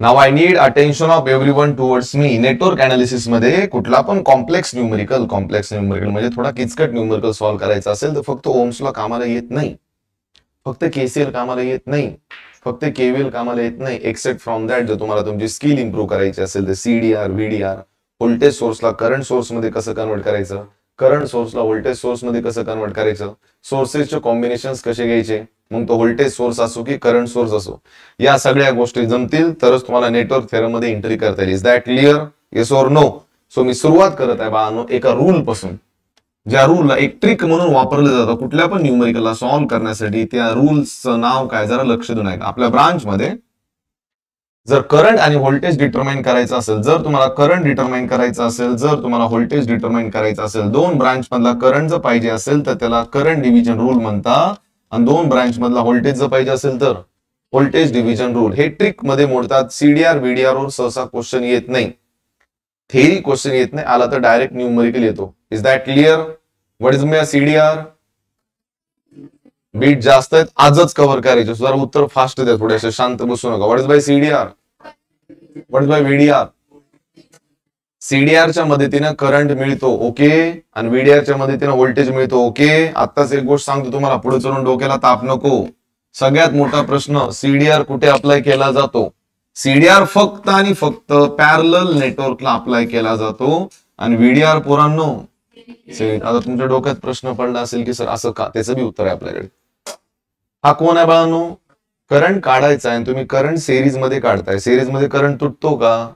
Now I need attention of everyone towards me. Network analysis मध्ये कुठला पण complex numerical म्हणजे थोडा किचकट न्यूमेरिकल सॉल्व्ह करायचा असेल तर फक्त ओम्स लॉ कामाला येत नाही, फक्त केसीएल कामाला येत नाही, फक्त केव्हीएल कामाला येत नाही. एक्सेप्ट फ्रॉम दॅट जर तुम्हाला तुमची स्किल इम्प्रूव्ह करायची असेल तर सीडीआर, व्हीडीआर, व्होल्टेज सोर्सला करंट सोर्स मध्ये कसं कन्वर्ट करायचं, करंट सोर्सला व्होल्टेज सोर्स मध्ये कसं कन्वर्ट करायचं, सोर्सेसचे कॉम्बिनेशन्स कसे घ्यायचे, मग तो व्होल्टेज सोर्स असो की करंट सोर्स असो, या सगळ्या गोष्टी जमतील तरच तुम्हाला नेटवर्क थेरम मध्ये एंट्री करता येईल. Is that clear? Yes or no? So मी सुरुवात करत आहे बाळांनो एका रूल पासून, ज्या रूलला एक ट्रिक म्हणून वापरलं जातं कुठल्या पण न्यूमेरिकलला सॉल्व्ह करण्यासाठी. त्या रूल्सचं नाव काय जरा लक्ष देऊन ऐका. आपल्या ब्रांच मध्ये जर करंट आणि व्होल्टेज डिटरमाइन करायचं असेल, जर तुम्हाला करंट डिटरमाइन करायचं असेल, जर तुम्हाला व्होल्टेज डिटरमाइन करायचं असेल, दोन ब्रांच मधला करंट जर पाहिजे असेल तर त्याला करंट डिव्हिजन रूल म्हणतात, आणि दोन ब्रांच मधला व्होल्टेज जर पाहिजे असेल तर व्होल्टेज डिव्हिजन रूल. हे ट्रिक मध्ये मोडतात. सीडीआर व्हीडीआर वर सहसा क्वेश्चन येत नाही, थेरी क्वेश्चन येत नाही, आला तर डायरेक्ट न्यूमेरिकल येतो. Is that clear? What is my CDR? बीट जास्त आहेत आजच कव्हर करायचे, जरा उत्तर फास्ट द्या, थोडेसे शांत बसू नका. What is by CDR? What is by VDR? सीडीआरच्या मदतीने करंट मिळतो, ओके, आणि व्हीडीआरच्या मदतीने व्होल्टेज मिळतो, ओके. आताच एक गोष्ट सांगतो तुम्हाला, पुढे चलून डोक्याला ताप नको. सगळ्यात मोठा प्रश्न, सीडीआर कुठे अप्लाय केला जातो? सीडीआर फक्त आणि फक्त पॅरलल नेटवर्कला अप्लाय केला जातो, आणि व्हीडीआर पोरांनो, आता तुमच्या डोक्यात प्रश्न पडला असेल की सर असं का, त्याचं बी उत्तर आहे आपल्याकडे. हा कोण आहे बाळांनो? करंट काढायचा आहे, तुम्ही करंट सिरीज मध्ये काढताय. सिरीज मध्ये करंट तुटतो का?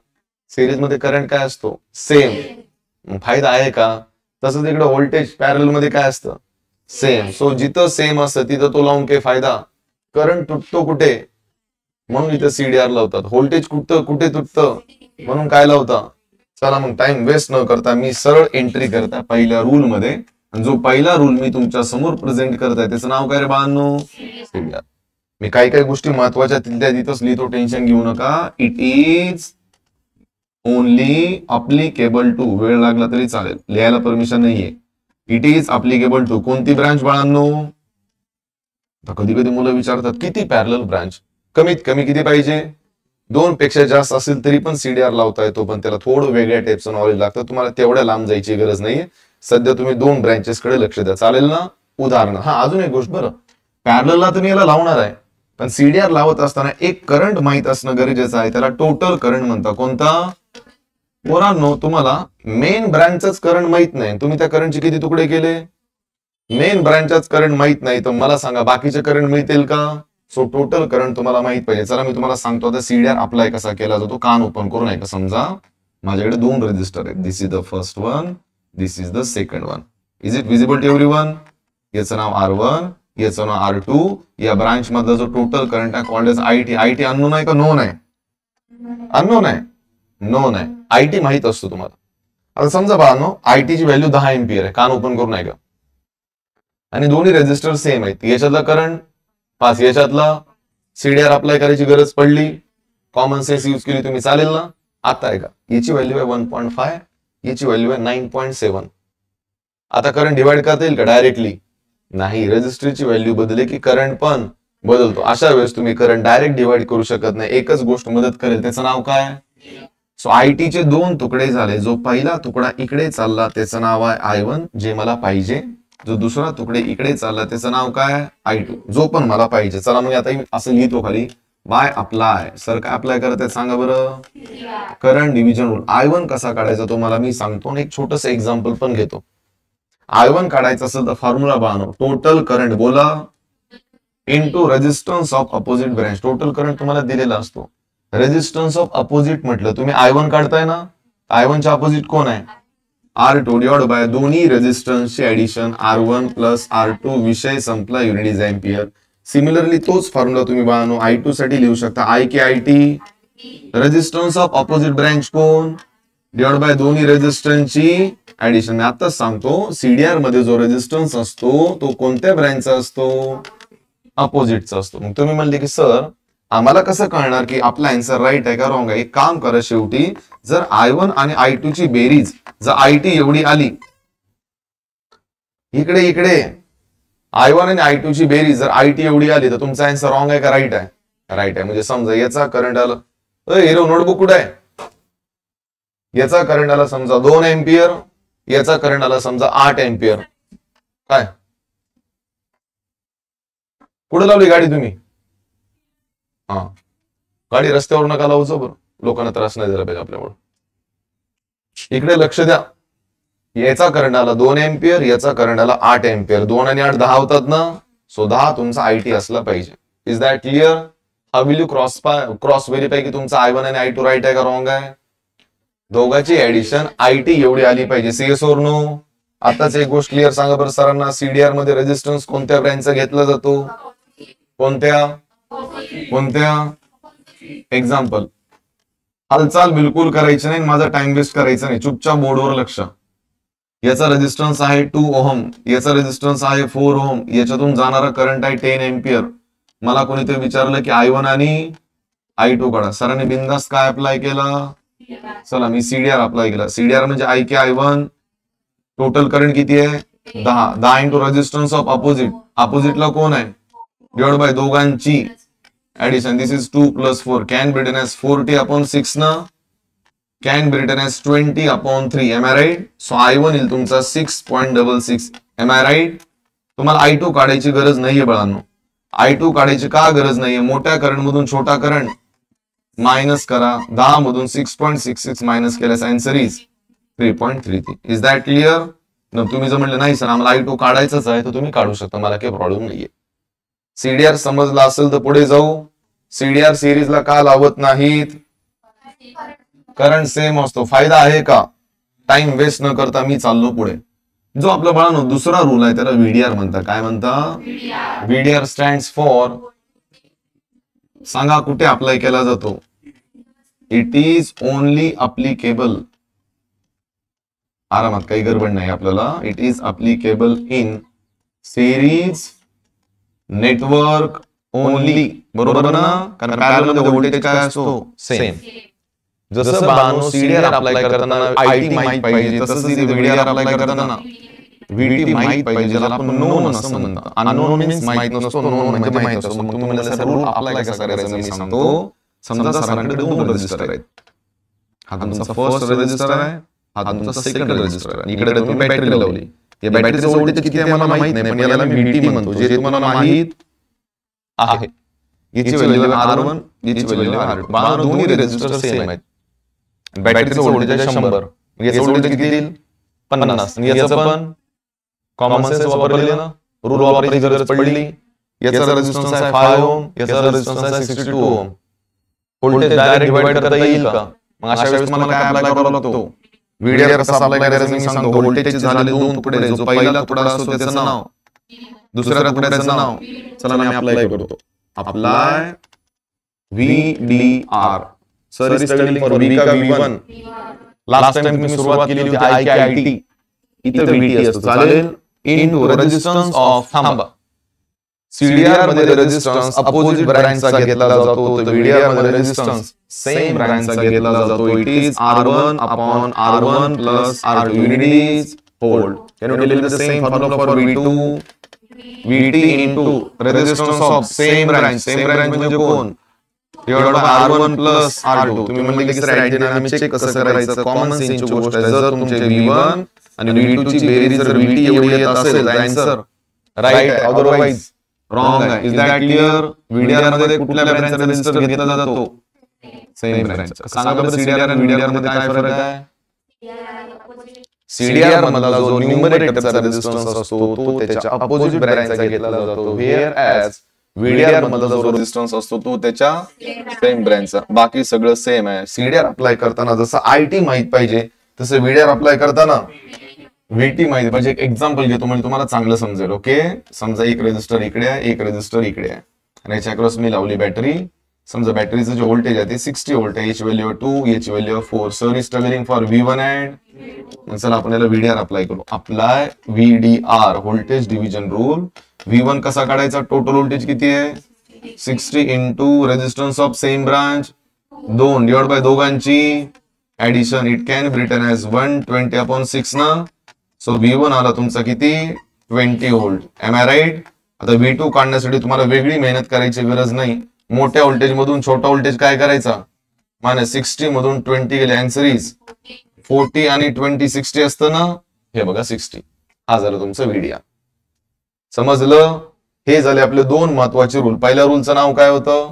सिरीज मध्ये करंट काय असतो? सेम. फायदा आहे का? तसंच इकडे व्होल्टेज पॅरल मध्ये काय असतं? सेम. सो जिथं सेम असतं तिथं तो लावून काही फायदा? करंट तुटतो कुठे? म्हणून इथं सीडीआर लावतात. व्होल्टेज कुठे तुटतं म्हणून काय लावता? चला मग टाइम वेस्ट न करता मी सरळ एंट्री करता पहिल्या रूल मध्ये. जो पहिला रूल मी तुमच्या समोर प्रेझेंट करताय त्याचं नाव काय रे बाळांनो? सीडीआर. मी काही काही गोष्टी महत्वाच्या तिथंच लिहितो, टेन्शन घेऊ नका. It is only applicable to, वेळ लागला तरी चालेल, लिहायला परमिशन नाहीये. इट इज अप्लिकेबल टू कोणती ब्रांच बाळांनो? कधी कधी मुलं विचारतात किती पॅरलल ब्रांच? कमीत कमी किती पाहिजे? 2 पेक्षा जास्त असेल तरी पण सीडीआर लावता येतो, पण त्याला थोडं वेगळ्या टाईपचं नॉलेज लागतं. तुम्हाला तेवढ्या लांब जायची गरज नाहीये. सध्या तुम्ही 2 ब्रांचेस कडे लक्ष द्या, चालेल ना? उदाहरण, हा अजून एक गोष्ट, बरं पॅरललला तुम्ही याला लावणार आहे, पण सीडीआर लावत असताना एक करंट माहित असणं गरजेचं आहे. त्याला टोटल करंट म्हणतात. कोणता? पोरांनो, तुम्हाला मेन ब्रांचच करंट माहित नाही, तुम्ही त्या करंटचे किती तुकडे केले? मेन ब्रांचच करंट माहित नाही, तर मला सांगा बाकीचे करंट मिळतील का? सो टोटल करंट तुम्हाला माहित पाहिजे. चला मी तुम्हाला सांगतो आता सीडीआर अप्लाय कसा केला जातो. कान ओपन करून ऐका. समजा माझ्याकडे 2 रेजिस्टर आहेत. This is the first one, this is the second one. Is it visible to everyone? याचं नाव R1, याचं नाव R2. या ब्रांच मधला जो टोटल करंट आहे called as IT. IT unknown आहे का नोन आहे? अननोन आहे, नोन आहे. आयटी माहित असतो तुम्हाला. आता समजा बाळांनो आयटी ची व्हॅल्यू 10 एम्पियर आहे. कान ओपन करून ऐका. आणि दोन्ही रेजिस्टर सेम आहेत. याच्यातला करंट 5, याच्यातला सीडीआर अप्लाय करायची गरज पडली, कॉमन सेन्स यूज केली तुम्ही, चालेल ना? आता आहे का, याची व्हॅल्यू आहे 1.5, याची व्हॅल्यू आहे 9.7. आता करंट डिवाइड करता येईल का डायरेक्टली? नाही. रेजिस्टरची व्हॅल्यू बदलली की करंट पण बदलतो. अशा वेळेस तुम्ही करंट डायरेक्ट डिवाइड करू शकत नाही. एकच गोष्ट मदत करेल, त्याचं नाव काय? सो आयटीचे 2 तुकडे झाले. जो पहिला तुकडा इकडे चालला त्याचं नाव आहे I1, जे मला पाहिजे. जो दुसरा तुकडे इकडे चालला त्याचं नाव काय? I2, जो पण मला पाहिजे. चला मग आता असं लिहितो खाली, बाय अप्लाय. सर काय अप्लाय करत आहेत सांगा बरं? Current division rule. I1 कसा काढायचा तो मला मी सांगतो, आणि एक छोटस एक्झाम्पल पण घेतो. I1 काढायचं असेल तर फॉर्म्युला बाळांनो, टोटल करंट बोला into resistance of opposite branch. Total current तुम्हाला दिलेला असतो. रेजिस्टन्स ऑफ अपोजिट म्हटलं तुम्ही I1 काढताय ना, I1 च्या अपोजिट कोण आहे? R2 डिवाइड बाय दोन्ही रेजिस्टन्सची ऍडिशन R1 प्लस R2. विषय संपला. Unit is ampere. सिमिलरली तोच फॉर्म्युला तुम्ही बाळांनो I2 साठी लिहू शकता. I की IT? Resistance of opposite branch कोण? डिवाइड बाय दोन्ही रेजिस्टन्सची ऍडिशन. मी आताच सांगतो, सीडीआर मध्ये जो रेजिस्टन्स असतो तो कोणत्या ब्रांचचा असतो? अपोजिटचा असतो. मग तुम्ही म्हणले की सर आम्हाला कसं कळणार की आपला आन्सर राईट आहे का रॉंग आहे? एक काम करा, शेवटी जर I1 आणि I2 ची बेरीज जर IT एवढी आली, इकडे I1 आणि I2 ची बेरीज जर IT एवढी आली तर तुमचा आन्सर रॉंग आहे का राईट आहे? राईट आहे. म्हणजे समजा याचा करंट आला, हिरो नोटबुक कुठे आहे? याचा करंट आला समजा 2 एम्पियर, याचा करंट आला समजा 8 एम्पियर. काय कुठे लावली गाडी तुम्ही? हा, गाडी रस्त्यावर नका लावू बरं, लोकांना त्रास नाही झाला पाहिजे आपल्यामुळे. इकडे लक्ष द्या. याचा करंट आला 2 एम्पियर, याचा करंट आला 8 एम्पियर. 2 आणि 8 10 होतात ना. सो 10 तुमचा आयटी असला पाहिजे. Is that clear? How will you cross verify की तुमचा I1 आणि I2 राईट आहे का रॉंग आहे? दोघांची ऍडिशन आयटी एवढी आली पाहिजे. सीएस और नो? आताच एक गोष्ट क्लिअर सांगा बरं सरांना. सीडीआर मध्ये रेजिस्टन्स कोणत्या ब्रँचचा घेतला जातो? कोणत्या? एक्झाम्पल. हालचाल बिलकुल करायची नाही, माझा टाइम वेस्ट करायचा नाही. चुपचाप बोर्डवर लक्ष. याचा रेजिस्टन्स आहे 2 ओहम, याचा रेजिस्टन्स आहे 4 ओहम, याच्यातून जाणारा करंट आहे 10 एम्पियर. मला कोणीतरी विचारलं की I1 आणि I2 काढा. सरांनी बिंदास काय अप्लाय केला? चला मी सीडीआर अप्लाय केला. सीडीआर म्हणजे I के I1. टोटल करंट किती आहे? 10 इंटू रेजिस्टन्स ऑफ अपोजिट. अपोजिटला कोण आहे? डिवाइड बाय दोघांची addition. This is 2 + 4 can be written as 40/6 ना, can be written as 20/3. Am I right? So I1 येईल तुमचा 6.66. Am I right? तुम्हाला I2 काढायची गरज नाहीये बाळांनो. I2 काढायची का गरज नाहीये? मोठ्या करंट मधून छोटा करंट मायनस करा. 10 मधून 6.66 मायनस केल्यास answer is 3.33. Is that clear? तुम्ही जर म्हणलं नाही सर आम्हाला I2 काढायचंच आहे तर तुम्ही काढू शकता, मला काही प्रॉब्लेम नाहीये. सीडीआर समजला असेल तर पुढे जाऊ. सीडीआर सिरीजला का लावत नाहीत? करंट सेम असतो. फायदा आहे का? टाइम वेस्ट न करता मी चाललो पुढे. जो आपला बाळांनो दुसरा रूल आहे त्याला व्हीडीआर म्हणतात. काय म्हणता? व्हीडीआर स्टँड्स फॉर, सांगा कुठे अप्लाय केला जातो? It is only applicable. आरामात, काही गडबड नाही आपल्याला. It is applicable in series network only. बरोबर ना? कारण पॅरलल मध्ये व्होल्टेज काय असतो? सेम. जसं बानो सीडीआर अप्लाय करताना आयटी माहित पाहिजे, तसंच व्हीडीआर अप्लाय करताना व्हीटी माहित पाहिजे. ज्याला आपण नोन असं म्हणतो. अननोन मीन्स माहित नसतो, नोन म्हणजे माहित असतो. मग तुम्ही म्हणलं सर रूल अप्लाय कसा करायचा मी सांगतो. समजा सरांकडे 2 रजिस्टर आहेत. हा तुमचा फर्स्ट रजिस्टर आहे, हा तुमचा सेकंड रजिस्टर आहे. इकडे तुम्ही बॅटरी लावली. या बॅटरीचं व्होल्टेज किती आहे मला माहित नाही, पण याला मी व्हीटी म्हणतो. जे तुम्हाला माहित आहे. याची व्हॅल्यू R1, याची व्हॅल्यू R2. बाळांनो दोन्ही रजिस्टर सेम आहेत. बॅटरीचं व्होल्टेज आहे 100. याचं व्होल्टेज किती येईल? 50. याचं पण कॉमन सेन्स वापरले ना, रूल वापरायची गरज पडली. याचा रेजिस्टन्स आहे 5 ओम, याचा रेजिस्टन्स आहे 62 ओम. व्होल्टेज डायरेक्ट डिवाइड करता येईल का? मग अशा वेळेस मला काय अप्लाय करावा लागतो? व्हीडीआर कसा अप्लाय करायचा मी सांगतो. व्होल्टेजचे झाले 2 तुकडे. जो पहिला तुकडा असतो त्याचं नाव, दुसऱ्या तुकड्याचं नाव. चला मी अप्लाय करतो. Apply VDR. Sir is studying for V का V1? लास्ट टाइम तुम्ही सुरुवात केली होती I के IT. इथं व्हीटी असतो. चालेल? इनटू रेजिस्टन्स ऑफ, थांबा, सीडीआर मध्ये रेजिस्टन्स अपोजिट ब्रँचचा घेतला जातो, तर व्हीडीआर मध्ये रेजिस्टन्स सेम ब्रँचचा घेतला जातो. It is R1/R1 + R2. Unit is hold. Can you tell the same formula for V2? VT into resistance of same branch. Same ब्रँच म्हणजे कोण? Divide by R1 + R2. तुम्ही म्हणले की सर ऍडिशन चेक कसं करायचं? कॉमन सेन्सची गोष्ट आहे. जर तुमचे V1 आणि V2 ची बेरीज जर VT एवढी येत असेल तर आन्सर राईट आहे, अदरवाइज रॉंग आहे. Is that clear? व्हीडीआर मध्ये कुठल्या ब्रँचचा रेजिस्टर घेतला जातो? Same branch. सांगा बरं सीडीआर आणि व्हीडीआर मध्ये काय फरक आहे? सीडीआर मधला जो न्यूमरेटरचा रेजिस्टन्स असतो तो त्याच्या अपोजिट ब्रँचचा घेतला जातो, व्हेअर ॲज व्हीडीआर मधला जो रेजिस्टन्स असतो तो त्याच्या सेम ब्रँचचा. बाकी सगळं सेम आहे. सीडीआर अप्लाय करताना जसं आयटी माहित पाहिजे तसं व्हीडीआर अप्लाय करताना व्हीटी माहिती पाहिजे. एक एक्झाम्पल घेतो म्हणजे तुम्हाला चांगलं समजेल. ओके, समजा एक रेजिस्टर इकडे आहे, एक रेजिस्टर इकडे आहे आणि याच्या अक्रॉस मी लावली बॅटरी. समजा बॅटरीचं जे व्होल्टेज आहे ते 60 व्होल्ट आहे. याची व्हॅल्यू 2, याची value 4. Sir is studying for V1 and, चला आपण याला व्हीडीआर अप्लाय करू. Apply VDR, voltage division rule. V1 कसा काढायचा? टोटल व्होल्टेज किती आहे? 60 into resistance of same branch 2 divide by दोघांची addition. It can be written as 120/6 ना. सो V1 आला तुमचा किती? 20 व्होल्ट. Am I right? आता V2 काढण्यासाठी तुम्हाला वेगळी मेहनत करायची गरज नाही. मोठ्या व्होल्टेज मधून छोटा व्होल्टेज काय करायचा? -60 मधून 20 गेले, आन्सर इज 40 आणि 20 60 असतं ना, हे बघा 60. हा झालं तुमचं VDR. समजलं? हे झाले आपले दोन महत्वाचे रूल. पहिल्या रूलचं नाव काय होतं?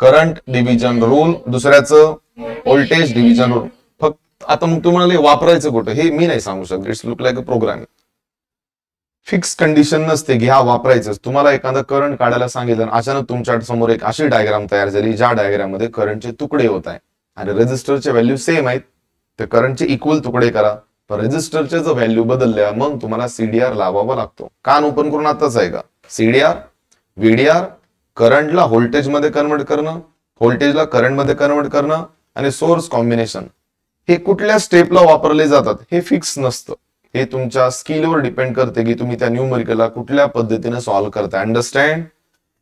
Current division rule. दुसऱ्याचं व्होल्टेज डिव्हिजन रूल. फक्त आता मग तुम्हाला वापरायचं कुठं हे मी नाही सांगू शकत. It's look like a program. Fix condition नसते की हा वापरायचं. तुम्हाला एखादा करंट काढायला सांगितलं, अचानक तुमच्या समोर एक अशी डायग्राम तयार झाली ज्या डायग्राम मध्ये करंटचे तुकडे होत आहे आणि रेजिस्टरचे व्हॅल्यू सेम आहेत, तर करंटचे इक्वल तुकडे करा. पण रेजिस्टरचे जर व्हॅल्यू बदलल्या मग तुम्हाला CDR लावावा लागतो. कान ओपन करून आताच आहे का? CDR, VDR, करंटला व्होल्टेज मध्ये कन्वर्ट करणं, व्होल्टेजला करंट मध्ये कन्वर्ट करणं आणि सोर्स कॉम्बिनेशन हे कुठल्या स्टेपला वापरले जातात हे फिक्स नसतं. हे तुमच्या स्किलवर डिपेंड करते की तुम्ही त्या न्यूमरिकलला कुठल्या पद्धतीने सॉल्व्ह करता. अंडरस्टँड?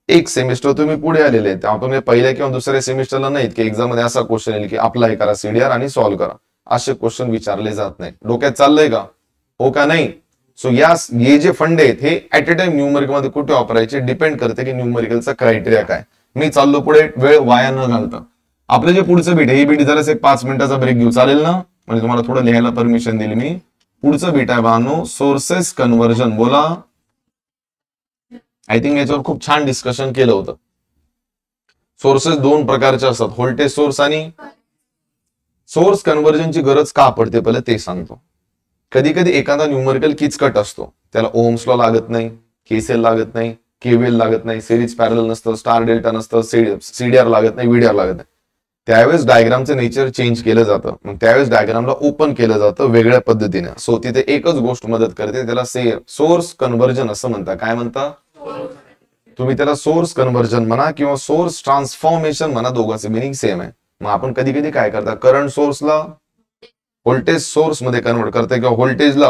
एक सेमिस्टर तुम्ही पुढे आलेले आहेत, आपण पहिल्या किंवा दुसऱ्या सेमिस्टरला नाहीत की एक्झाम मध्ये असा क्वेश्चन येईल की अप्लाय करा CDR आणि सॉल्व्ह करा. असे क्वेश्चन विचारले जात नाही. डोक्यात चाललंय का? हो का नाही? सो हे जे फंड आहेत हे ऍट अ टाइम न्यूमरिकल मध्ये कुठे वापरायचे डिपेंड करते की न्यूमरिकलचा क्रायटेरिया काय. मी चाललो पुढे, वेळ वाया न घालता. आपलं जे पुढचं बीट आहे, ही बीट जरा एक 5 मिनिटाचा ब्रेक घेऊ, चालेल ना? म्हणजे तुम्हाला थोडं लिहायला परमिशन दिली मी. पुढचं बीट आहे बानो सोर्सेस कन्व्हर्जन. बोला. आय थिंक याच्यावर खूप छान डिस्कशन केलं होतं. सोर्सेस दोन प्रकारचे असतात, व्होल्टेज सोर्स आणि सोर्स कन्व्हर्जनची गरज का पडते पहिले ते सांगतो. कधी कधी एखादा न्यूमरिकल किचकट असतो, त्याला ओम्स लॉ लागत नाही, KCL लागत नाही, KVL लागत नाही, सिरीज पॅरलल नसतं, स्टार डेल्टा नसतं, CDR लागत नाही, VDR लागत नाही. त्यावेळेस डायग्रामचं नेचर चेंज केलं जातं. मग त्यावेळेस डायग्रामला ओपन केलं जातं वेगळ्या पद्धतीने. सो तिथे एकच गोष्ट मदत करते, त्याला सोर्स कन्व्हर्जन असं म्हणता. काय म्हणता? तुम्ही त्याला सोर्स कन्व्हर्जन म्हणा किंवा सोर्स ट्रान्सफॉर्मेशन म्हणा, दोघांचे मिनिंग सेम आहे. मग आपण कधी कधी काय करता, करंट सोर्सला व्होल्टेज सोर्स मध्ये कन्वर्ट करते किंवा व्होल्टेजला.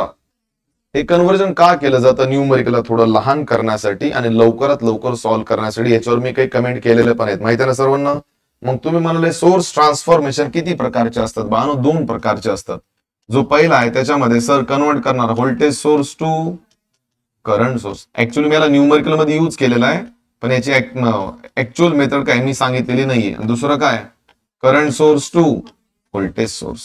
हे कन्व्हर्जन का केलं जातं? न्यूमरिकलला थोडं लहान करण्यासाठी आणि लवकरात लवकर सॉल्व्ह करण्यासाठी. याच्यावर मी काही कमेंट केलेले पण आहेत, माहिती आहे ना सर्वांना? मग तुम्ही म्हणाले सोर्स ट्रान्सफॉर्मेशन किती प्रकारचे असतात? बानो 2 प्रकारचे असतात. जो पहिला आहे त्याच्यामध्ये सर कन्वर्ट करणार voltage source to current source. Actually मी याला न्यूमरिकल मध्ये यूज केलेला आहे, पण याची ऍक्च्युअल मेथड काय मी सांगितलेली नाहीये. दुसरं काय? Current source to voltage source.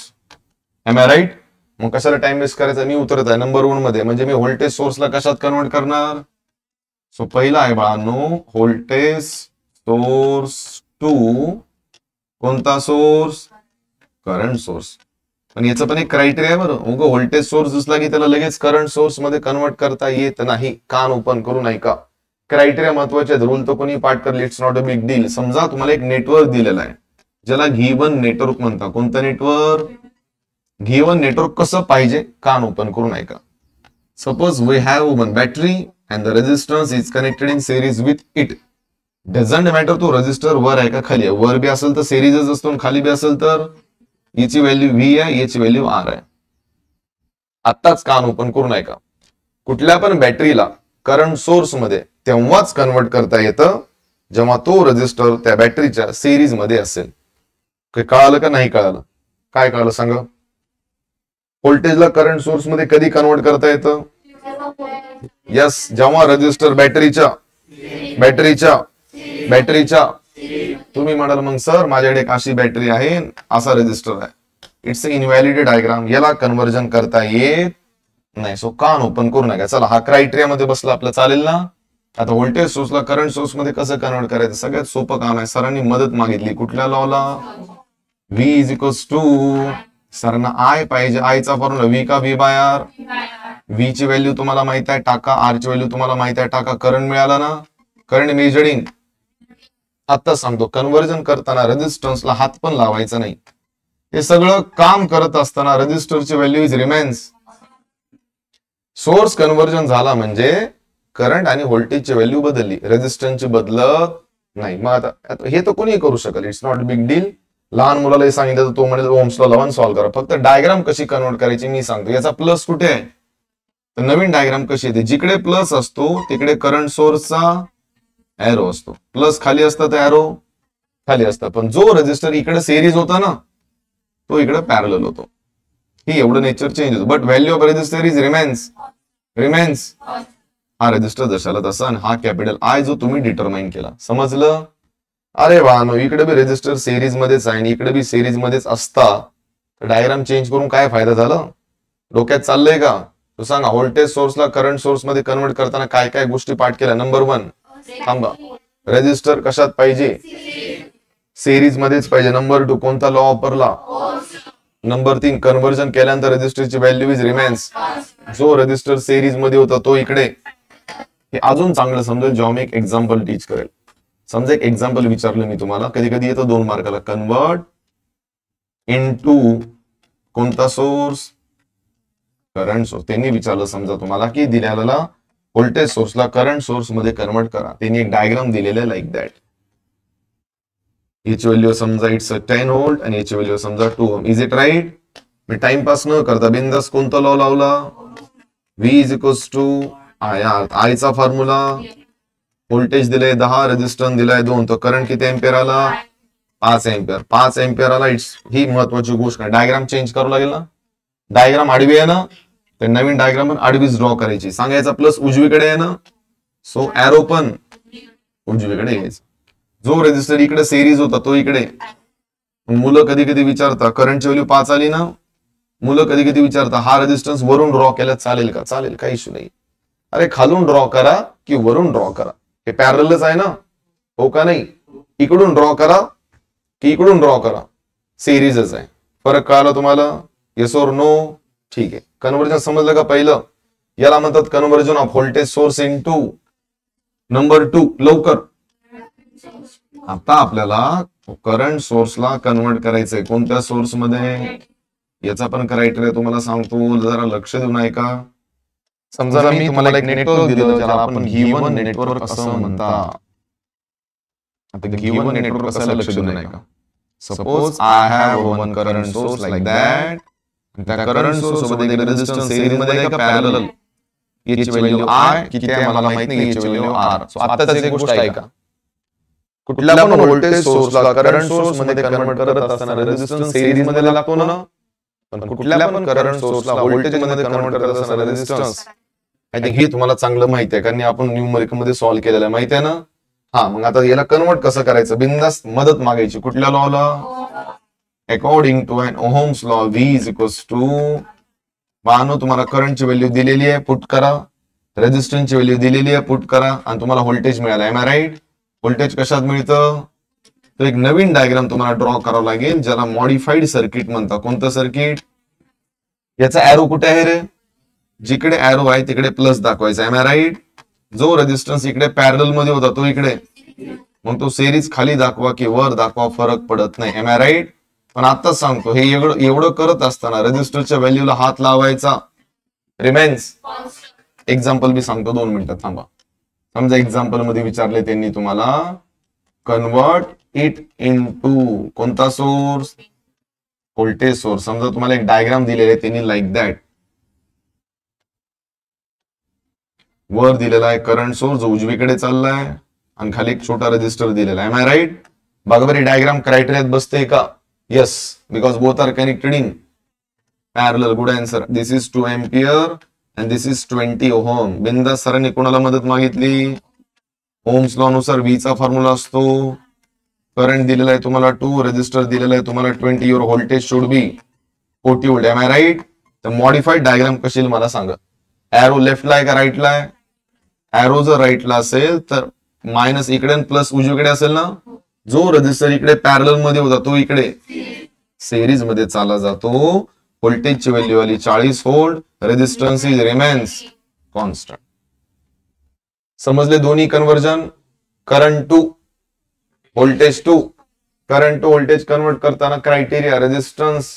Am I right? मग कशाला टाइम वेस्ट करायचा? मी उतरत आहे नंबर 1 मध्ये. म्हणजे मी व्होल्टेज सोर्सला कशात कन्वर्ट करणार? सो पहिला आहे बाळांनो व्होल्टेज सोर्स टू कोणता सोर्स? Current source. पण याचं पण एक क्रायटेरिया बरं. उगं व्होल्टेज सोर्स दिसला की त्याला लगेच करंट सोर्स मध्ये कन्वर्ट करता येत नाही. कान ओपन करून ऐका. क्रायटेरिया महत्वाचे आहेत. रूल तर कोणी पाठ करले, it's not a big deal. समजा तुम्हाला एक नेटवर्क दिलेला आहे ज्याला गिवन नेटवर्क म्हणतात. कोणतं नेटवर्क? गिवन नेटवर्क कसं पाहिजे? कान ओपन करून ऐका. Suppose we have one battery and the resistance is connected in series with it. Doesn't matter तो रेजिस्टर वर आहे का खाली आहे. वर बी असेल तर सिरीजच असतो, खाली बी असेल तर याची व्हॅल्यू V आहे, याची व्हॅल्यू R आहे. आत्ताच कान ओपन करून ऐका. कुठल्या पण बॅटरीला करंट सोर्स मध्ये तेव्हाच कन्वर्ट करता येतं जेव्हा तो रेजिस्टर त्या बॅटरीच्या सिरीज मध्ये असेल. काही कळालं का नाही कळालं? काय कळालं सांगा? व्होल्टेजला करंट सोर्स मध्ये कधी कन्वर्ट करता येतं? यस, जेव्हा रेजिस्टर बॅटरीच्या तुम्ही म्हणाल मग सर माझ्याकडे एक अशी बॅटरी आहे, असा रेजिस्टर आहे, इट्स अ इनव्हॅलिड डायग्राम, याला कन्व्हर्जन करता येत नाही. सो कान ओपन करू नका. चला हा क्रायटेरिया मध्ये बसला आपलं, चालेल ना? आता व्होल्टेज सोर्सला करंट सोर्स मध्ये कसं कन्वर्ट करायचं? सगळ्यात सोपं काम आहे. सरांनी मदत मागितली कुठल्या लॉला? V इज इक्वल्स टू, सरांना I पाहिजे. I चा फॉर्म्युला V का V बाय R? V ची व्हॅल्यू तुम्हाला माहित आहे टाका, R ची व्हॅल्यू तुम्हाला माहित आहे टाका. करंट मिळाला ना? Current measuring. आता सांगतो, कन्व्हर्जन करताना रेजिस्टन्सला हात पण लावायचा नाही. हे सगळं काम करत असताना रेजिस्टरची value is remains. Source conversion झाला म्हणजे करंट आणि व्होल्टेजची व्हॅल्यू बदलली, रेजिस्टन्सची बदलत नाही. मग आता हे तर कोणी करू शकेल, इट्स नॉट बिग डील. लहान मुलाला सांगितलं तर तो म्हणेल ओम्स लॉ लावून सॉल्व्ह करा. फक्त डायग्राम कशी कन्वर्ट करायची मी सांगतो. याचा प्लस कुठे आहे? तर नवीन डायग्राम कशी येते? जिकडे प्लस असतो तिकडे करंट सोर्सचा एरो असतो. प्लस खाली असतं तर एरो खाली असतं. पण जो रेजिस्टर इकडे सिरीज होता ना तो इकडे पॅरलल होतो. ही एवढं नेचर चेंज होतं. But value of resistor is remains. हा रेजिस्टर जशाला तसा आणि हा कॅपिटल I जो तुम्ही डिटरमाइन केला. समजलं? अरे वा नो, इकडे बी रेजिस्टर सिरीज मध्येच आहे आणि इकडे बी सिरीज मध्येच असता तर डायग्राम चेंज करून काय फायदा झाला? डोक्यात चाललंय का? तू सांगा, व्होल्टेज सोर्सला करंट सोर्स मध्ये कन्वर्ट करताना काय काय गोष्टी पाठ केल्या? नंबर 1, थांबा, रेजिस्टर कशात पाहिजे? सिरीज मध्येच पाहिजे. नंबर 2, कोणता लॉ वापरला? नंबर 3, कन्व्हर्जन केल्यानंतर रेजिस्टरची व्हॅल्यू इज रिमेन्स. जो रेजिस्टर सिरीज मध्ये होता तो इकडे. हे अजून चांगलं समजेल जेव्हा मी एक एक्झाम्पल टीच करेल. समजा एक एक्झाम्पल विचारलं मी तुम्हाला, कधी कधी येतं 2 मार्काला, कन्वर्ट इनटू कोणता सोर्स? Current source. त्यांनी विचारलं समजा तुम्हाला की दिलेला व्होल्टेज सोर्सला करंट सोर्स मध्ये कन्वर्ट करा. त्यांनी एक डायग्राम दिलेलं आहे लाईक दॅट. याची व्हॅल्यू समजा इट्स 10 व्होल्ट आणि याची व्हॅल्यू समजा 2 ओम. Is it right? मी टाइमपास न करता बिंदास कोणता लॉ लावला? V is equals to I चा फॉर्म्युला. व्होल्टेज दिलाय 10, रेजिस्टन्स दिलाय 2, तो करंट किती एम्पियर आला? 5 एम्पियर. 5 एम्पियर आला. ही महत्वाची गोष्ट आहे. डायग्राम चेंज करावं लागेल ना. डायग्राम आडवी आहे ना, तर नवीन डायग्राम पण आडवीच ड्रॉ करायची. सांगायचा प्लस उजवीकडे आहे ना, सो एरो पण उजवीकडे यायचं. जो रेजिस्टर इकडे सिरीज होता तो इकडे. मुलं कधी कधी विचारता करंटची व्हॅल्यू 5 आली ना, मुलं कधी कधी विचारता हा रेजिस्टन्स वरून ड्रॉ केला चालेल का? चालेल, काही इश्यू नाही. अरे खालून ड्रॉ करा की वरून ड्रॉ करा, हे पॅरलच आहे ना, हो का नाही? इकडून ड्रॉ करा की इकडून ड्रॉ करा, सिरीजच आहे. फरक कळाला तुम्हाला? येस और नो? ठीक आहे. कन्व्हर्जन समजलं का? पहिलं याला म्हणतात conversion off voltage source into number 2. लवकर, आता आपल्याला करंट सोर्सला कन्वर्ट करायचंय. कोणत्या सोर्स मध्ये? याचा पण क्रायटेरिया तुम्हाला सांगतो, जरा लक्ष देऊन ऐका. समजा मी तुम्हाला एक नेटवर्क दिलं ज्याला आपण गिव्हन नेटवर्क असं म्हणतात. आता गिव्हन नेटवर्क असायला लक्ष देऊन ऐका. Suppose I have one current source like that. त्या करंट सोर्स सोबत एक रेजिस्टन्स सिरीज मध्ये आहे का पॅरलल? याची व्हॅल्यू I किती आहे मला माहित नाही, याची व्हॅल्यू R. सो आताच एक गोष्ट ऐका, कुठल्या पण व्होल्टेज सोर्सला करंट सोर्स मध्ये कन्वर्ट करत असताना रेजिस्टन्स सिरीज मध्ये लागतो ना, पण कुठल्या पण करंट सोर्सला व्होल्टेज मध्ये कन्वर्ट करत असताना रेजिस्टन्स, आय थिंक हे तुम्हाला चांगलं माहिती आहे कारण आपण न्यूमरिक मध्ये सॉल्व्ह केलेलं आहे, माहिती आहे ना? हा, मग आता याला कन्वर्ट कसं करायचं? बिंदास मदत मागायची. कुठल्या लॉला? According to an Ohm's law, V is equals to, वाहनो तुम्हाला करंटची व्हॅल्यू दिलेली आहे, पुट करा. रेजिस्टन्सची व्हॅल्यू दिलेली आहे, पुट करा, आणि तुम्हाला व्होल्टेज मिळाला. M I right? व्होल्टेज कशात मिळतं? तर एक नवीन डायग्राम तुम्हाला ड्रॉ करावं लागेल ज्याला मॉडिफाईड सर्किट म्हणतात. कोणतं सर्किट? याचा एरो कुठे आहे रे? जिकडे एरो आहे तिकडे प्लस दाखवायचा. Am I right? जो रेजिस्टन्स इकडे पॅरलल मध्ये होता तो इकडे, मग तो सिरीज खाली दाखवा की वर दाखवा, फरक पडत नाही. Am I right? पण आताच सांगतो, हे एवढं करत असताना रेजिस्टरच्या व्हॅल्यूला हात लावायचा, रिमेन्स. एक्झाम्पल मी सांगतो, 2 मिनिटात थांबा. समजा एक्झाम्पल मध्ये विचारले त्यांनी तुम्हाला कन्वर्ट इट इनटू कोणता सोर्स? Voltage source. समजा तुम्हाला एक डायग्राम दिलेले आहे त्यांनी लाईक दॅट. वर दिलेला आहे करंट सोर्स जो उजवीकडे चाललाय आणि खाली एक छोटा रेजिस्टर दिलेला आहे. Am I right? बघा बरी डायग्राम क्रायटेरियात बसते का? Yes, because both are connected in parallel. Good answer. This is 2 ampere and this is 20 ohm. बिंदास सरांनी कोणाला मदत मागितली? ओम्स लॉ नुसार V चा फॉर्म्युला असतो. करंट दिलेला आहे तुम्हाला 2, रेजिस्टर दिलेला आहे तुम्हाला 20. Your voltage should be 40 volt. Am I right? तर मॉडिफाईड डायग्राम कशी मला सांगा. एरो लेफ्टला आहे का राईटला आहे? एरो जर राईटला असेल तर मायनस इकडे आणि प्लस उजवीकडे असेल ना. जो रेजिस्टर इकडे पॅरलल मध्ये होता तो इकडे सिरीज मध्ये चालला जातो. व्होल्टेजची व्हॅल्यू आली 40 volt, resistance is remains constant. समजले दोन्ही conversion? Current to voltage to current to voltage convert करताना criteria resistance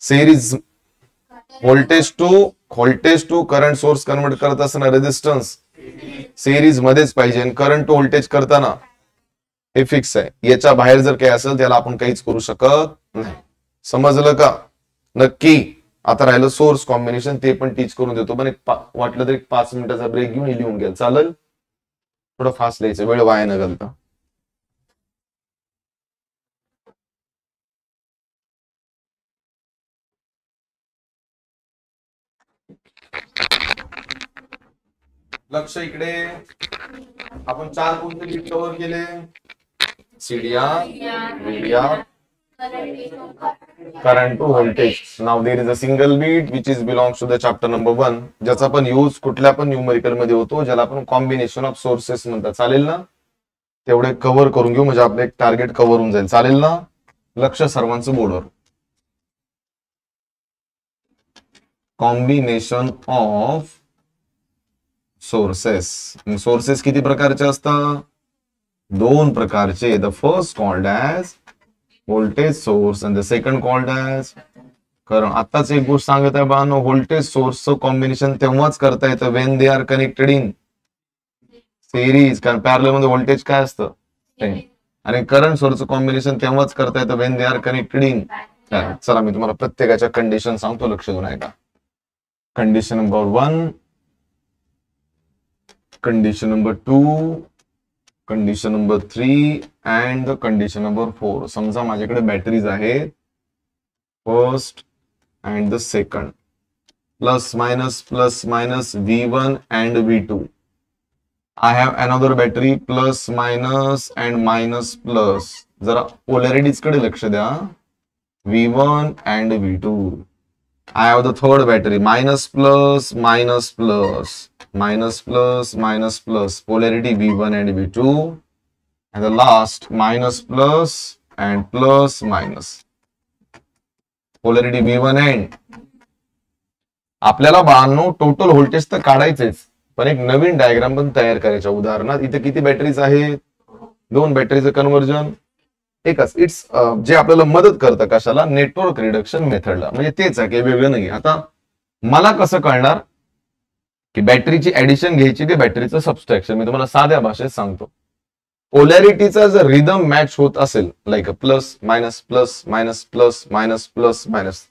series, voltage to current source convert करत असताना रेजिस्टन्स सिरीज मध्येच पाहिजे, आणि करंट टू व्होल्टेज करताना हे फिक्स आहे. याच्या बाहेर जर काही असेल त्याला आपण काहीच करू शकत नाही. समजलं का? नक्की. आता राहिलं सोर्स कॉम्बिनेशन, ते पण टीच करून देतो, पण वाटलं तर 5 मिनिटाचा ब्रेक घेऊन लिहून घ्या, चालेल? थोडं फास्ट लिहायचं, वेळ वाया न घालता. लक्ष इकडे. आपण 4 कोणते बीट कव्हर केले? CDR, VDR, current to voltage. Now there is a single bit which is belongs to the chapter number 1, ज्याचा पण यूज कुठल्या पण न्यूमेरिकल मध्ये होतो, ज्याला आपण कॉम्बिनेशन ऑफ सोर्सेस म्हणतात. चालेल ना? तेवढे कव्हर करून घेऊ म्हणजे आपलं एक टार्गेट कव्हर होऊन जाईल. चालेल ना? लक्ष सर्वांचं बोर्डवर. Combination of sources. सोर्सेस किती प्रकारचे असतात? 2 प्रकारचे. The first called as voltage source and the second called as current. आताच एक गोष्ट सांगत आहे बाळांनो, व्होल्टेज सोर्सचं कॉम्बिनेशन तेव्हाच करता येतं when they are connected in series. कारण पॅरलल मध्ये व्होल्टेज काय असतं? आणि करंट सोर्सचं कॉम्बिनेशन तेव्हाच करता येतं when they are connected in. चला मी तुम्हाला प्रत्येकाच्या कंडिशन सांगतो, लक्ष देऊन ऐका. Condition number 1, condition number 2, condition number 3 and the condition number 4. समजा माझ्याकडे बॅटरीज आहेत, first and the second, plus minus V1 and V2. I have another battery plus minus and minus plus. जरा polarities कडे लक्ष द्या. V1 and V2. I have the third battery minus plus minus plus minus plus minus plus. Polarity V1 and V2. And the last minus plus and plus minus. Polarity V1 and. आपल्याला 92 total voltage तर काढायचेच, पण एक नवीन diagram पण तयार करायचा. उदाहरणार्थ इथे किती बॅटरीज आहेत? 2 बॅटरीचं कन्व्हर्जन एकच. इट्स जे आपल्याला मदत करतं कशाला? Network reduction मेथडला. म्हणजे तेच आहे, काही वेगळं नाही. आता मला कसं कळणार की बॅटरीची ऍडिशन घ्यायची की बॅटरीचं सबस्ट्रॅक्शन? मी तुम्हाला साध्या भाषेत सांगतो. पोलॅरिटीचा जर रिदम मॅच होत असेल, like plus minus plus minus plus minus plus minus,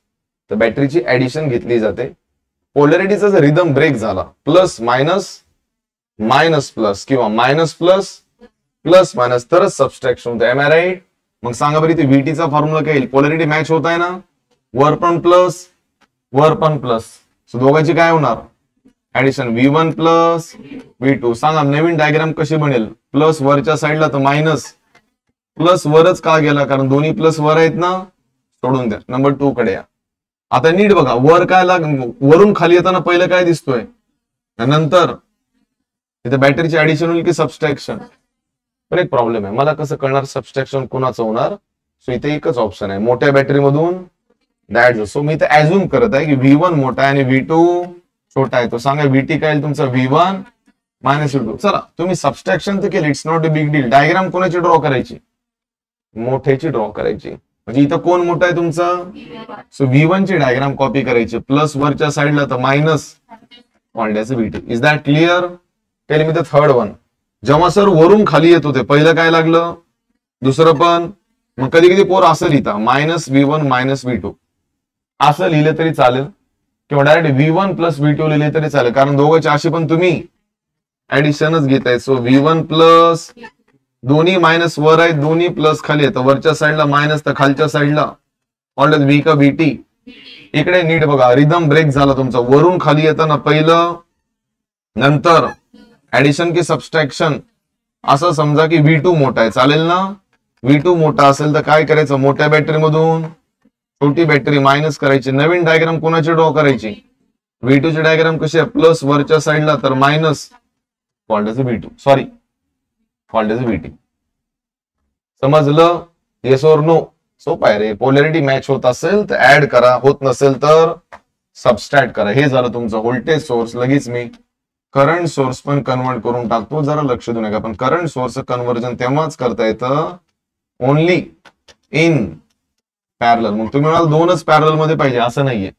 तर बॅटरीची ऍडिशन घेतली जाते. पोलॅरिटीचा जर रिदम ब्रेक झाला, प्लस मायनस मायनस प्लस किंवा मायनस प्लस प्लस मायनस, तरच सबस्ट्रॅक्शन होतं. Am I right? मग सांगा बरं, इथे व्हीटीचा फॉर्म्युला काय येईल? पोलॅरिटी मॅच होत आहे ना, वर पण प्लस वर पण प्लस, सो दोघांची काय होणार? ऍडिशन. V1 plus V2. सांगा नवीन डायग्राम कशी बनेल? प्लस वरच्या साईडला तर मायनस, प्लस वरच का गेला? कारण दोन्ही प्लस वर आहेत ना. सोडून द्या. नंबर 2 कडे या. आता नीट बघा, वर काय वरून खाली येताना पहिलं काय दिसतोय? नंतर इथे बॅटरीची ऍडिशन होईल की सबस्ट्रॅक्शन? पण एक प्रॉब्लेम आहे, मला कसं कळणार सबस्ट्रॅक्शन कोणाचं होणार? सो इथे एकच ऑप्शन आहे, मोठ्या बॅटरी मधून दॅट. सो मी इथे ऍझ्युम करत आहे की V1 मोठा आहे आणि V2 छोटा आहे. तो सांगा VT काय तुमचा? V1 minus V2. चला तुम्ही सबस्ट्रॅक्शन तर केलं, it's not a big deal. Diagram कोणाची ड्रॉ करायची? मोठ्याची ड्रॉ करायची. म्हणजे इथं कोण मोठा आहे तुमचा? सो V1 ची डायग्राम कॉपी करायची, प्लस वरच्या साईडला तर minus VT. Is that clear? Tail me the third one. जेव्हा सर वरून खाली येत होते, पहिलं काय लागलं? दुसरं पण. मग कधी कधी पोर असं लिहिता मायनस V1 मायनस V2 असं लिहिलं तरी चालेल, किंवा डायरेक्ट V1 प्लस V2 लिहिले तरी चालेल, कारण दोघांची अशी पण तुम्ही ऍडिशनच घेताय. सो V1 प्लस, दोन्ही मायनस वर आहेत, दोन्ही प्लस खाली आहेत, वरच्या साईडला मायनस तर खालच्या साईडला ऑलरेडी V का VT. इकडे नीट बघा, रिदम ब्रेक झाला तुमचा. वरून खाली येताना पहिलं, नंतर ऍडिशन की सबस्ट्रॅक्शन? असं समजा की V2 मोठा आहे, चालेल ना? V2 मोठा असेल तर काय करायचं? मोठ्या बॅटरी मधून छोटी बॅटरी मायनस करायची. नवीन डायग्राम कोणाची ड्रॉ करायची? V2 ची डायग्राम कशी आहे? प्लस वरच्या साईडला तर मायनस V2, सॉरी VT. समजलं? येस और नो? सोपं आहे रे. पोलॅरिटी मॅच होत असेल तर ऍड करा, होत नसेल तर सबस्ट्रॅक्ट करा. हे झालं तुमचं व्होल्टेज सोर्स. लगेच मी करंट सोर्स पण कन्वर्ट करून टाकतो. जरा लक्ष देऊ नका, पण करंट सोर्स कन्व्हर्जन तेव्हाच करता येतं ओनली इन पॅरलल. मग तुम्ही म्हणाल 2च पॅरलल मध्ये पाहिजे, असं नाहीये.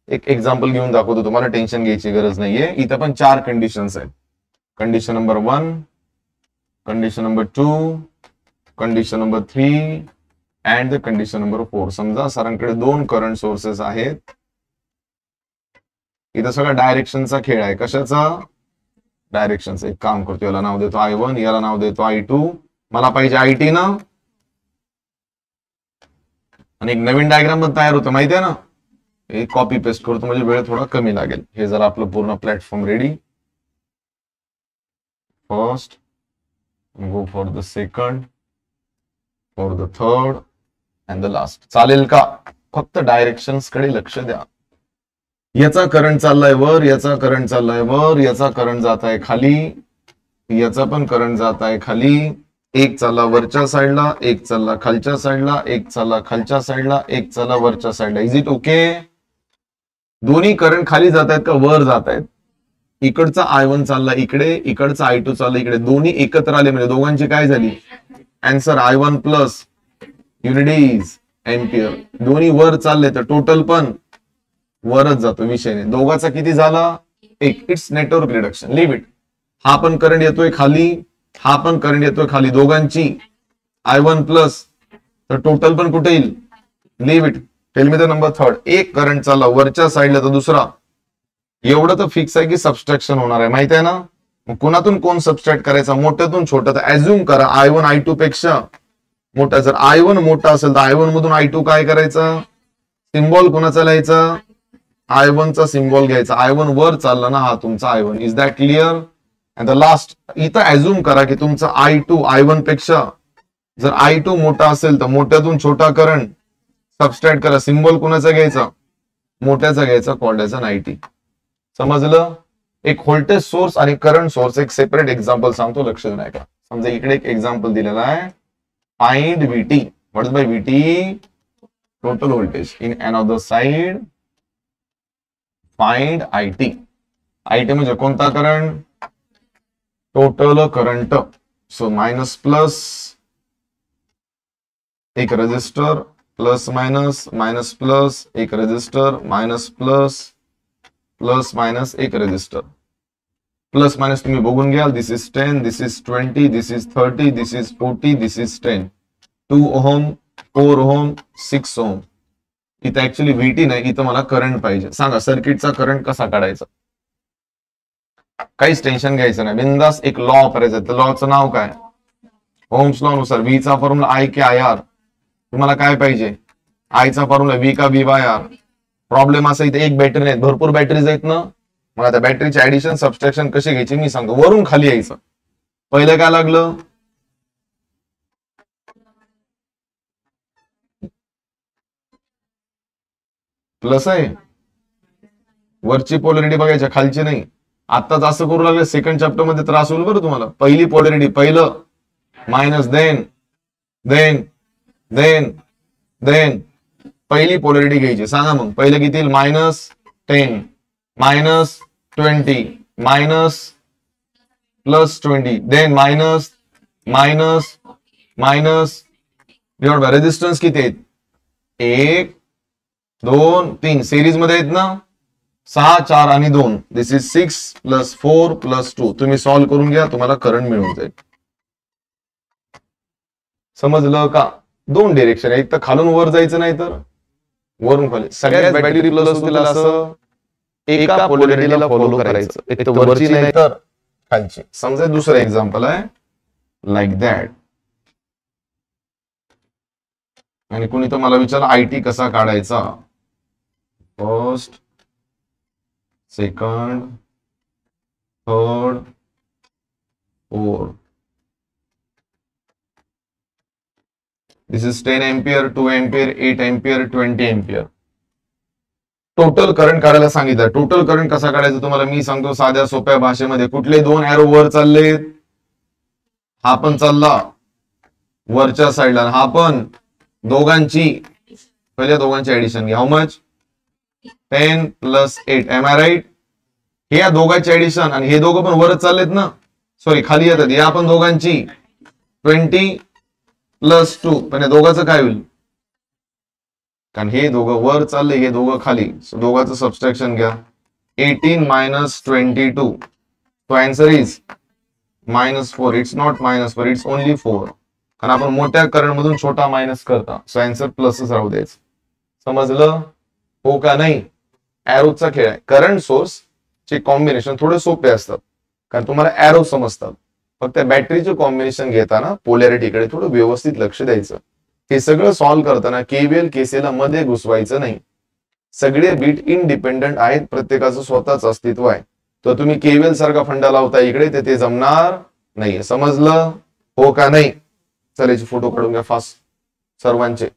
एक एक्झाम्पल घेऊन दाखवतो, तुम्हाला टेन्शन घ्यायची गरज नाहीये. इथं पण 4 कंडिशन्स आहेत. Condition number 1, condition number 2, condition number 3 and the condition number 4. समजा सरांकडे 2 करंट सोर्सेस आहेत. इथं सगळा डायरेक्शनचा खेळ आहे. कशाचा? डायरेक्शनचा. एक काम करतो, याला नाव देतो I1, याला नाव देतो I2. मला पाहिजे IT ना. आणि एक नवीन डायग्राम पण तयार होतं, माहिती आहे ना? एक कॉपी पेस्ट करतो म्हणजे वेळ थोडा कमी लागेल. हे जर आपलं पूर्ण platform ready. First, go for the second, for the third and the last. चालेल का? फक्त डायरेक्शन्स कडे लक्ष द्या. याचा करंट चाललाय वर, याचा करंट चाललाय वर, याचा करंट जात आहे खाली, याचा पण करंट जात आहे खाली. एक चालला वरच्या साईडला, एक चालला खालच्या साईडला, एक चालला खालच्या साईडला, एक चालला वरच्या साईडला. Is it okay? दोन्ही करंट खाली जात आहेत का वर जात आहेत? इकडचा I1 चालला इकडे, इकडचा I2 चालला इकडे, दोन्ही एकत्र आले म्हणजे दोघांची काय झाली? Answer I1 plus unit is ampere. दोन्ही वर चालले तर टोटल पण वरच जातो विषयाने. दोघाचा किती झाला? एक. It's network reduction. Leave it. हा पण करंट येतोय खाली, हा पण करंट येतोय खाली, दोघांची I1 प्लस, तर टोटल पण कुठे येईल? Leave it. Tell me the number third. एक करंट चालला वरच्या साईडला तर दुसरा, एवढं तर फिक्स आहे की सबस्ट्रॅक्शन होणार आहे, माहित आहे ना? मग कुणातून कोण सबस्ट्रॅक्ट करायचा? मोठ्यातून छोटा. तर ऍझ्युम करा I1 I2 पेक्षा मोठा. जर I1 मोठा असेल तर I1 मधून I2 काय करायचा? सिम्बॉल कोणाचा लिहायचा? I1 चा सिम्बॉल घ्यायचा. I1 वर चालला ना, हा तुमचा I1. Is that clear? And the last, इथं ऍझ्युम करा की तुमचा I2 I1 पेक्षा जर I2 मोठा असेल तर मोठ्यातून छोटा करंट सबस्ट्रॅक्ट करा. सिम्बॉल कोणाचा घ्यायचा? मोठ्याचा घ्यायचा, कॉल्ड एज अन IT. समजलं? एक व्होल्टेज सोर्स आणि करंट सोर्स एक सेपरेट एक्झाम्पल सांगतो, लक्ष देणार का? समजा इकडे एक एक्झाम्पल दिलेला आहे. Find VT. What is by VT? Total voltage. In another side find IT. IT म्हणजे कोणता current? Total current. So minus plus एक register, plus minus, minus plus एक register, minus plus, plus minus एक register. Plus minus तुम्ही बघून घ्याल. This is 10, this is 20, this is 30, this is 40, this is 10. 2 ohm, 4 ohm, 6 ohm. इथं actually VT नाही, इथं मला करंट पाहिजे. सांगा सर्किटचा करंट कसा काढायचा? काहीच टेन्शन घ्यायचं नाही, बिंदास एक लॉ वापरायचा. तर लॉचं नाव काय? ओम्स लॉ नुसार V चा फॉर्म्युला I के IR. तुम्हाला काय पाहिजे? I चा फॉर्म्युला V का V बाय R. प्रॉब्लेम असा इथे एक बॅटरी नाही, भरपूर बॅटरीज आहेत ना. मग आता बॅटरीचे ऍडिशन सबस्ट्रॅक्शन कसे घ्यायचे मी सांगतो. वरून खाली यायचं. पहिलं काय लागलं? प्लस आहे, वरची पोलॅरिटी बघायच्या, खालची नाही. आताच असं करू लागले सेकंड चॅप्टर मध्ये त्रास होईल बरं तुम्हाला. पहिली पोलॅरिटी पहिलं minus, then then then then पहिली पोलॅरिटी घ्यायची. सांगा मग पहिलं किती येईल? -10, -20, minus plus 20, then minus minus minus. Divide by resistance किती आहेत? 1 2 3 सिरीज मध्ये आहेत ना. 6 4 आणि 2. दिस इज 6 प्लस 4 प्लस 2. तुम्ही सॉल्व्ह करून घ्या, तुम्हाला करंट मिळून जाईल. समजलं का? दोन डिरेक्शन आहे, एक तर खालून वर जायचं नाही तर वरून खाली. सगळ्यात बॅटरी प्लस होतील असं एका पोलॅरिटीला फॉलो करायचं, एक तर वरची नाही तर खालची. समजा दुसरं एक्झाम्पल आहे लाईक दॅट. आणि कुणी तर मला विचारलं IT कसा काढायचा? First, second, third, fourth. This is 10 ampere, 2 ampere, 8 ampere, 20 ampere. Total current काढायला सांगितलं. टोटल करंट कसा काढायचा तुम्हाला मी सांगतो साध्या सोप्या भाषेमध्ये. कुठले दोन एरो वर चाललेत? हा पण चालला वरच्या साईडला, हा पण. दोघांची पहिल्या दोघांची ऍडिशन घ्या. How much? 10 plus 8. Am I right? हे या दोघांची ऍडिशन आणि हे दोघं पण वरच चाललेत ना, सॉरी खाली येतात. या पण दोघांची 20 प्लस 2. पण या दोघांचं काय होईल? कारण हे दोघं वर चालले, हे दोघं खाली. सो दोघांचं सबस्ट्रॅक्शन घ्या. 18 minus 22. So answer is -4. It's not -4, it's only 4. कारण आपण मोठ्या करंट मधून छोटा मायनस करता. सो आन्सर प्लसच राहू द्यायचं. समजलं हो का नाही? एरोचा खेळ आहे. करंट सोर्स चे कॉम्बिनेशन थोडे सोपे असतात कारण तुम्हाला एरो समजतात. फक्त बॅटरीचे कॉम्बिनेशन घेताना पोलॅरिटीकडे थोडं व्यवस्थित लक्ष द्यायचं. हे सगळं सॉल्व्ह करताना KVL KCL मध्ये घुसवायचं नाही. सगळे बीट इंडिपेंडंट आहेत, प्रत्येकाचं स्वतःच अस्तित्व आहे. तर तुम्ही KVL सारखा फंडा लावता इकडे ते जमणार नाहीये. समजलं हो का नाही? चल याची फोटो काढून घ्या फास्ट. सर्वांचे.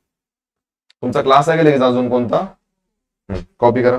तुमचा क्लास आहे का लगेच अजून कोणता? कॉपी करा.